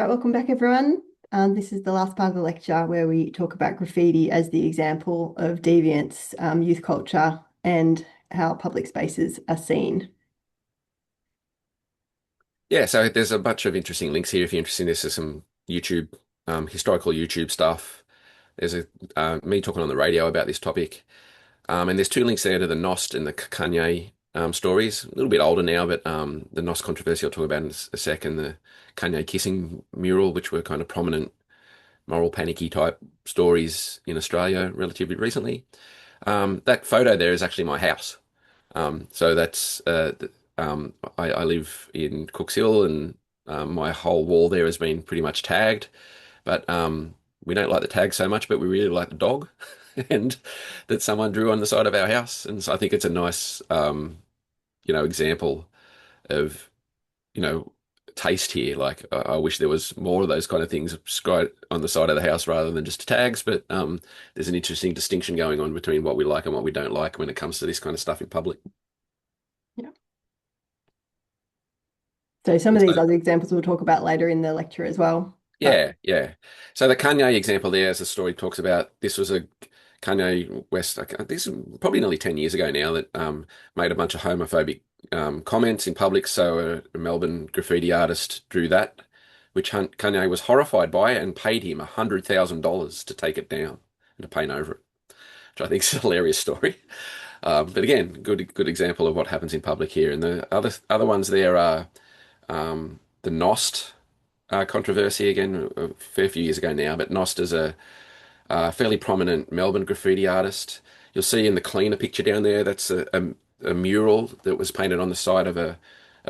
Right, welcome back, everyone. This is the last part of the lecture where we talk about graffiti as the example of deviance, youth culture, and how public spaces are seen. Yeah, so there's a bunch of interesting links here if you're interested in this. There's some YouTube, historical YouTube stuff. There's a me talking on the radio about this topic. And there's two links there to the Nost and the Kanye stories. A little bit older now, but the Nost controversy I'll talk about in a sec, and the Kanye kissing mural, which were kind of prominent moral panicky type stories in Australia relatively recently. That photo there is actually my house. So that's I live in Cooks Hill, and my whole wall there has been pretty much tagged. But we don't like the tag so much, but we really like the dog, and that someone drew on the side of our house. And so I think it's a nice example of you know taste here. Like I wish there was more of those kind of things scried on the side of the house rather than just tags. But there's an interesting distinction going on between what we like and what we don't like when it comes to this kind of stuff in public. Yeah. So some And of these so other examples we'll talk about later in the lecture as well. But yeah, yeah. So the Kanye example there, as the story talks about, this was a Kanye West. This is probably nearly 10 years ago now that made a bunch of homophobic comments in public. So a Melbourne graffiti artist drew that, which Kanye was horrified by and paid him $100,000 to take it down and to paint over it, which I think is a hilarious story. But again, good example of what happens in public here. And the other ones there are the Nost controversy again, a fair few years ago now, but Nost is a fairly prominent Melbourne graffiti artist. You'll see in the cleaner picture down there, that's a mural that was painted on the side of a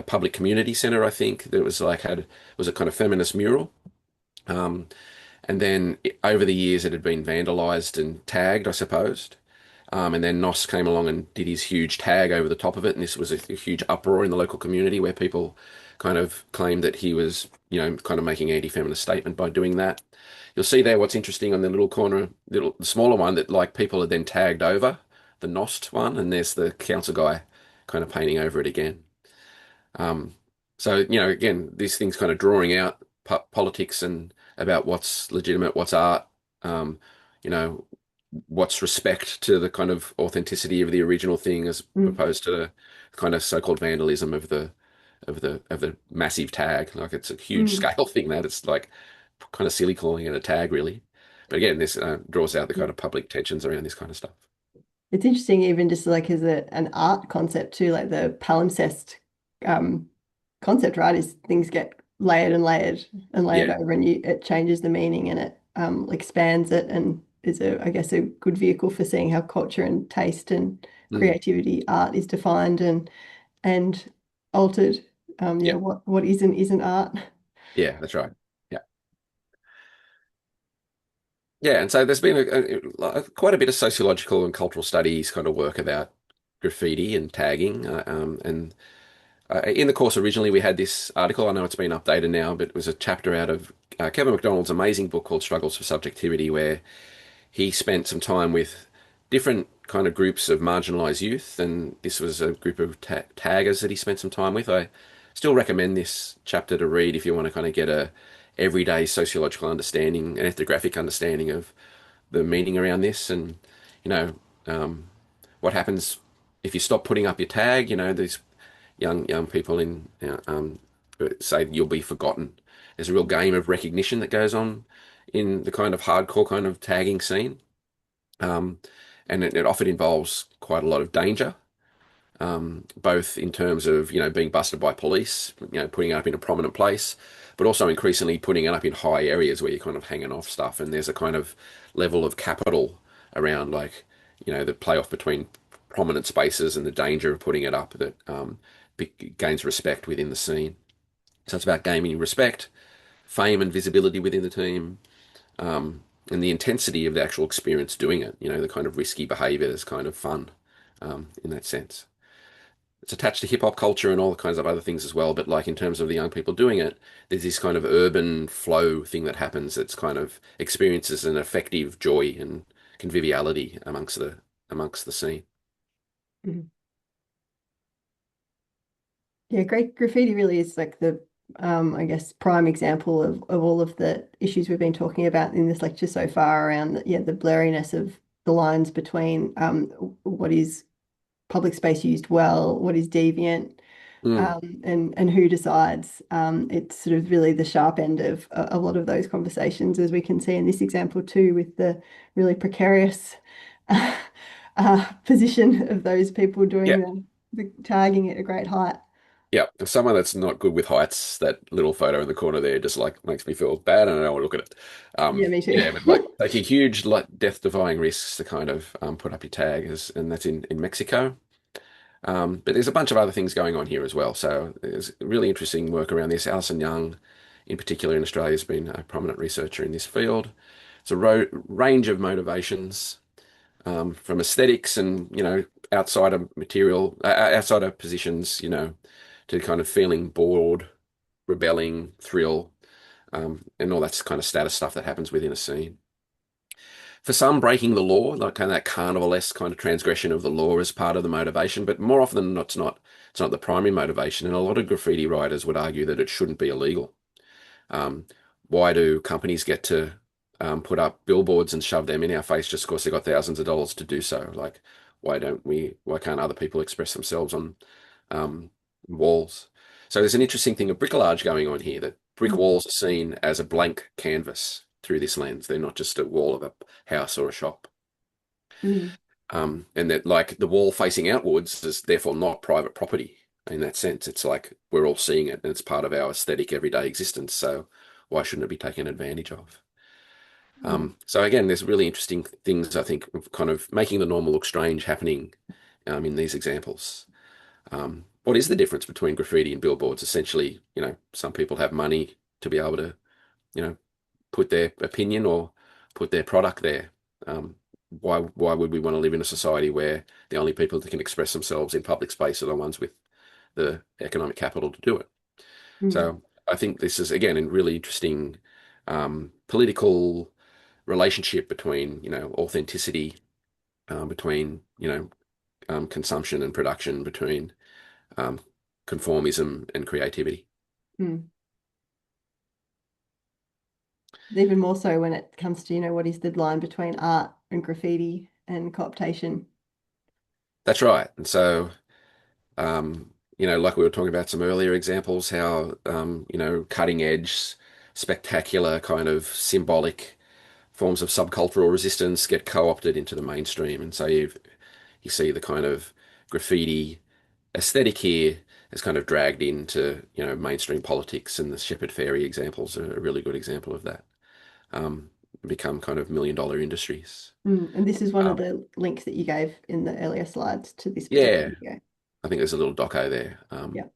public community centre, I think, that was a kind of feminist mural. Um, and then over the years, it had been vandalised and tagged, I suppose. And then Nos came along and did his huge tag over the top of it, and this was a huge uproar in the local community where people kind of claimed that he was, kind of making anti-feminist statement by doing that. You'll see there what's interesting on the little corner, the smaller one that like people had then tagged over the Nost one, and there's the council guy kind of painting over it again. Um, so again, these things kind of drawing out politics and about what's legitimate, what's art, um, you know, what's respect to the kind of authenticity of the original thing as mm, opposed to the kind of so-called vandalism of the massive tag. Like it's a huge mm, scale thing that it's like kind of silly calling it a tag, really. But again, this draws out the yeah. kind of public tensions around this kind of stuff. It's interesting, even just like as an art concept too, like the palimpsest um, concept, right? Is things get layered and layered and layered Yeah. over, and it changes the meaning and it expands it, and is I guess, a good vehicle for seeing how culture and taste and Mm. creativity, art is defined and altered. Yeah, Yeah. what isn't art. Yeah, that's right. Yeah. Yeah, and so there's been quite a bit of sociological and cultural studies kind of work about graffiti and tagging. And in the course, originally we had this article. I know it's been updated now, but it was a chapter out of Kevin MacDonald's amazing book called Struggles for Subjectivity, where he spent some time with different kind of groups of marginalized youth, and this was a group of taggers that he spent some time with. I still recommend this chapter to read if you want to kind of get a everyday sociological understanding, an ethnographic understanding of the meaning around this, and you know um, what happens if you stop putting up your tag. These young people in say you'll be forgotten. There's a real game of recognition that goes on in the kind of hardcore kind of tagging scene. Um, and it often involves quite a lot of danger, both in terms of, being busted by police, putting it up in a prominent place, but also increasingly putting it up in high areas where you're kind of hanging off stuff. And there's a kind of level of capital around, like, the playoff between prominent spaces and the danger of putting it up that gains respect within the scene. So it's about gaining respect, fame and visibility within the team, and the intensity of the actual experience doing it. The kind of risky behavior is kind of fun in that sense. It's attached to hip hop culture and all kinds of other things as well. But like in terms of the young people doing it, there's this kind of urban flow thing that happens that's kind of experiences an effective joy and conviviality amongst the scene. Mhm. Yeah, great graffiti really is like I guess, prime example of all of the issues we've been talking about in this lecture so far around the blurriness of the lines between what is public space used well, what is deviant, Mm. and who decides. It's sort of really the sharp end of a lot of those conversations, as we can see in this example too, with the really precarious position of those people Yeah. doing the tagging at a great height. Yeah. If someone that's not good with heights, that little photo in the corner there just like makes me feel bad and I don't want to look at it. Yeah, me too. Yeah, but like taking huge like death-defying risks to kind of put up your tag is, and that's in Mexico. But there's a bunch of other things going on here as well. So there's really interesting work around this. Alison Young, in particular in Australia, has been a prominent researcher in this field. It's a range of motivations, from aesthetics and, outside of material, outside of positions, to kind of feeling bored, rebelling, thrill, and all that's kind of status stuff that happens within a scene. For some, breaking the law, like kind of that carnivalesque kind of transgression of the law, is part of the motivation, but more often than not, it's not the primary motivation. And a lot of graffiti writers would argue that it shouldn't be illegal. Um, why do companies get to put up billboards and shove them in our face just because they got thousands of dollars to do so? Like, why can't other people express themselves on um, walls? So there's an interesting thing of bricolage going on here, that brick Mm, walls are seen as a blank canvas through this lens. They're not just a wall of a house or a shop. mm, And that, like, the wall facing outwards is therefore not private property in that sense. It's like we're all seeing it and it's part of our aesthetic everyday existence. So why shouldn't it be taken advantage of? mm, So again, there's really interesting things, I think, of kind of making the normal look strange happening in these examples. What is the difference between graffiti and billboards? Essentially, some people have money to be able to, you know, put their opinion or put their product there. Why would we want to live in a society where the only people that can express themselves in public space are the ones with the economic capital to do it? mm, So I think this is again a really interesting political relationship between authenticity, between consumption and production, between um, conformism and creativity. mm. Even more so when it comes to, what is the line between art and graffiti and cooptation? That's right. And so like we were talking about some earlier examples, how cutting edge, spectacular kind of symbolic forms of subcultural resistance get co-opted into the mainstream. And so you see the kind of graffiti aesthetic here is kind of dragged into, mainstream politics, and the Shepard Fairey examples are a really good example of that. Um, Become kind of million-dollar industries. And this is one of Um, the links that you gave in the earlier slides to this particular yeah, video. I think there's a little doco there. Yeah.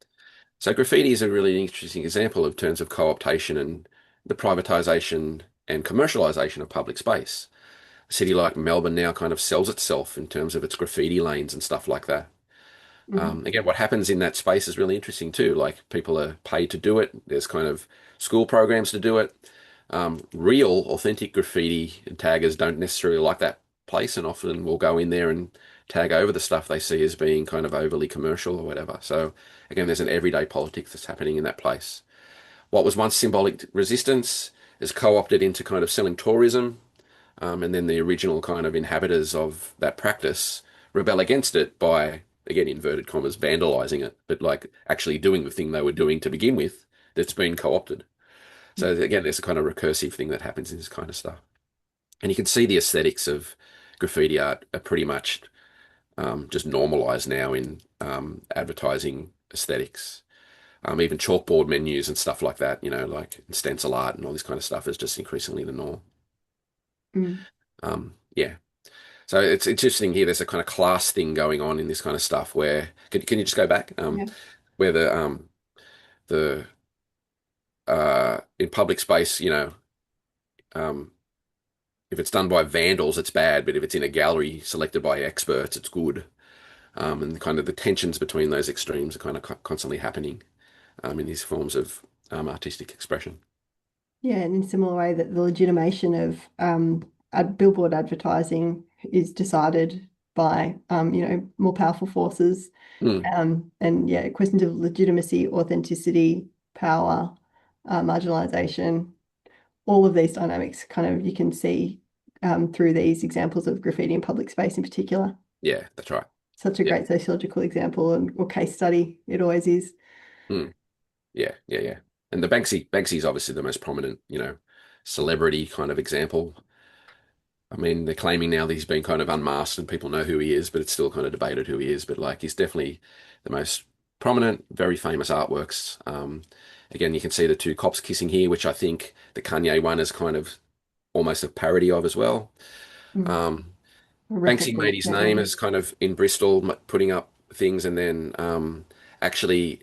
So graffiti is a really interesting example of terms of co-optation and the privatization and commercialization of public space. A city like Melbourne now kind of sells itself in terms of its graffiti lanes and stuff like that. Hmm. Again, what happens in that space is really interesting too. Like, people are paid to do it. There's kind of school programs to do it. Real, authentic graffiti taggers don't necessarily like that place, and often will go in there and tag over the stuff they see as being kind of overly commercial or whatever. So again, there's an everyday politics that's happening in that place. What was once symbolic resistance is co-opted into kind of selling tourism, and then the original kind of inhabitants of that practice rebel against it by, again, inverted commas, vandalizing it, but like actually doing the thing they were doing to begin with that's been co-opted. So again, there's a kind of recursive thing that happens in this kind of stuff. And you can see the aesthetics of graffiti art are pretty much just normalized now in advertising aesthetics. Even chalkboard menus and stuff like that, like stencil art and all this kind of stuff is just increasingly the norm. Mm. Yeah. So it's interesting here. There's a kind of class thing going on in this kind of stuff where can you just go back? Yeah. Where the in public space, um, if it's done by vandals, it's bad, but if it's in a gallery selected by experts, it's good. And kind of the tensions between those extremes are kind of constantly happening in these forms of artistic expression. Yeah, and in a similar way that the legitimation of billboard advertising is decided by more powerful forces. Mm, And yeah, questions of legitimacy, authenticity, power, marginalization, all of these dynamics kind of you can see through these examples of graffiti in public space in particular. Yeah, that's right. Such a Yeah. great sociological example and or case study. It always is. Mm. Yeah, yeah, yeah. And the Banksy is obviously the most prominent, celebrity kind of example. I mean, they're claiming now that he's been kind of unmasked and people know who he is, but it's still kind of debated who he is. But like, he's definitely the most prominent, very famous artworks. Again, you can see the two cops kissing here, which I think the Kanye one is kind of almost a parody of as well. Mm. Um, Banksy made Replicable, his name definitely. as kind of in Bristol, putting up things, and then actually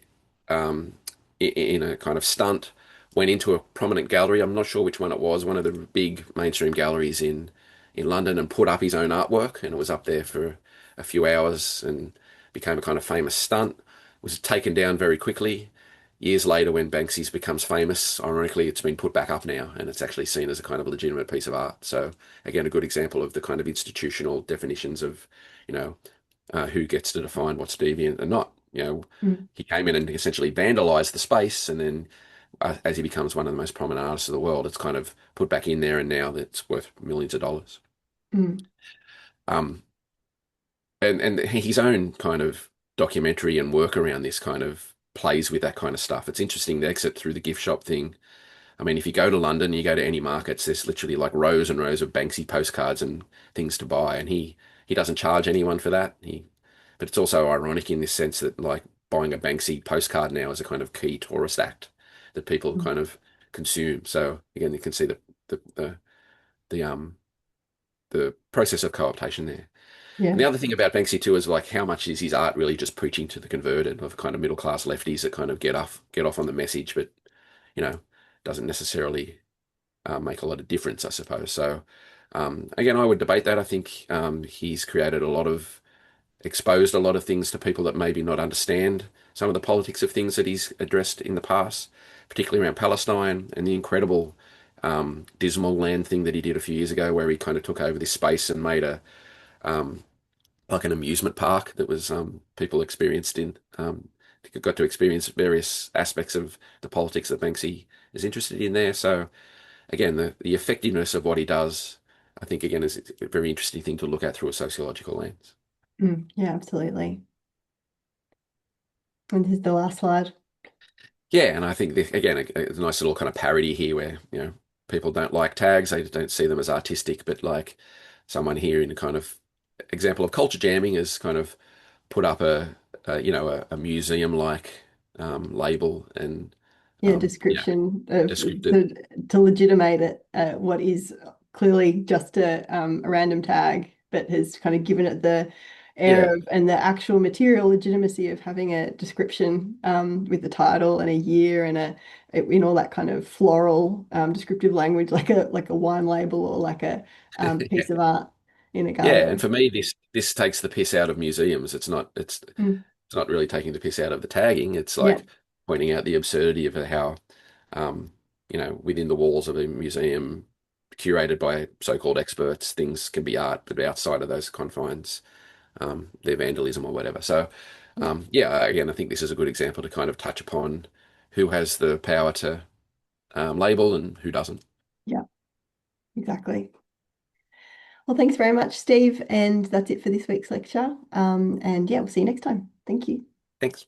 in a kind of stunt went into a prominent gallery. I'm not sure which one it was, one of the big mainstream galleries in London, and put up his own artwork, and it was up there for a few hours and became a kind of famous stunt. Was taken down very quickly. Years later, when Banksy's becomes famous, ironically, it's been put back up now, and it's actually seen as a kind of legitimate piece of art. So again, a good example of the kind of institutional definitions of, you know, who gets to define what's deviant and not. Mm. He came in and essentially vandalized the space, and then as he becomes one of the most prominent artists of the world, it's kind of put back in there, and now it's worth millions of dollars. Mm. Um, and his own kind of documentary and work around this kind of plays with that kind of stuff. It's interesting the exit through the gift shop thing. I mean, if you go to London, you go to any markets, there's literally like rows and rows of Banksy postcards and things to buy, and he doesn't charge anyone for that. But it's also ironic in this sense that like buying a Banksy postcard now is a kind of key tourist act that people Mm. kind of consume. So again, you can see the the the the process of co-optation there. And Yeah. the other thing about Banksy too is like how much is his art really just preaching to the converted of kind of middle class lefties that kind of get off on the message, but you know doesn't necessarily make a lot of difference, I suppose. So again, I would debate that. I think he's created a lot of exposed a lot of things to people that maybe not understand some of the politics of things that he's addressed in the past, particularly around Palestine and the incredible dismal land thing that he did a few years ago, where he kind of took over this space and made a um, like an amusement park that was people experienced in got to experience various aspects of the politics that Banksy is interested in there. So again, the effectiveness of what he does, I think again is a very interesting thing to look at through a sociological lens. Mm. Yeah, absolutely. And this is the last slide. Yeah, and I think again, a nice little kind of parody here where people don't like tags, they don't see them as artistic, but like someone here in a kind of example of culture jamming has kind of put up a museum like label and Yeah, yeah, description of descriptive. It. to legitimate it, what is clearly just a random tag, but has kind of given it the Yeah, air of and the actual material legitimacy of having a description with the title and a year and a in all that kind of floral descriptive language, like a wine label or like a yeah, piece of art in a yeah. And gallery. for me, this takes the piss out of museums. Mm. It's not really taking the piss out of the tagging. It's Yeah. like pointing out the absurdity of how, um, within the walls of a museum, curated by so-called experts, things can be art, but outside of those confines, they're vandalism or whatever. So, Yeah. yeah, again, I think this is a good example to kind of touch upon who has the power to label and who doesn't. Yeah, exactly. Well, thanks very much, Steve. And that's it for this week's lecture. And yeah, we'll see you next time. Thank you. Thanks.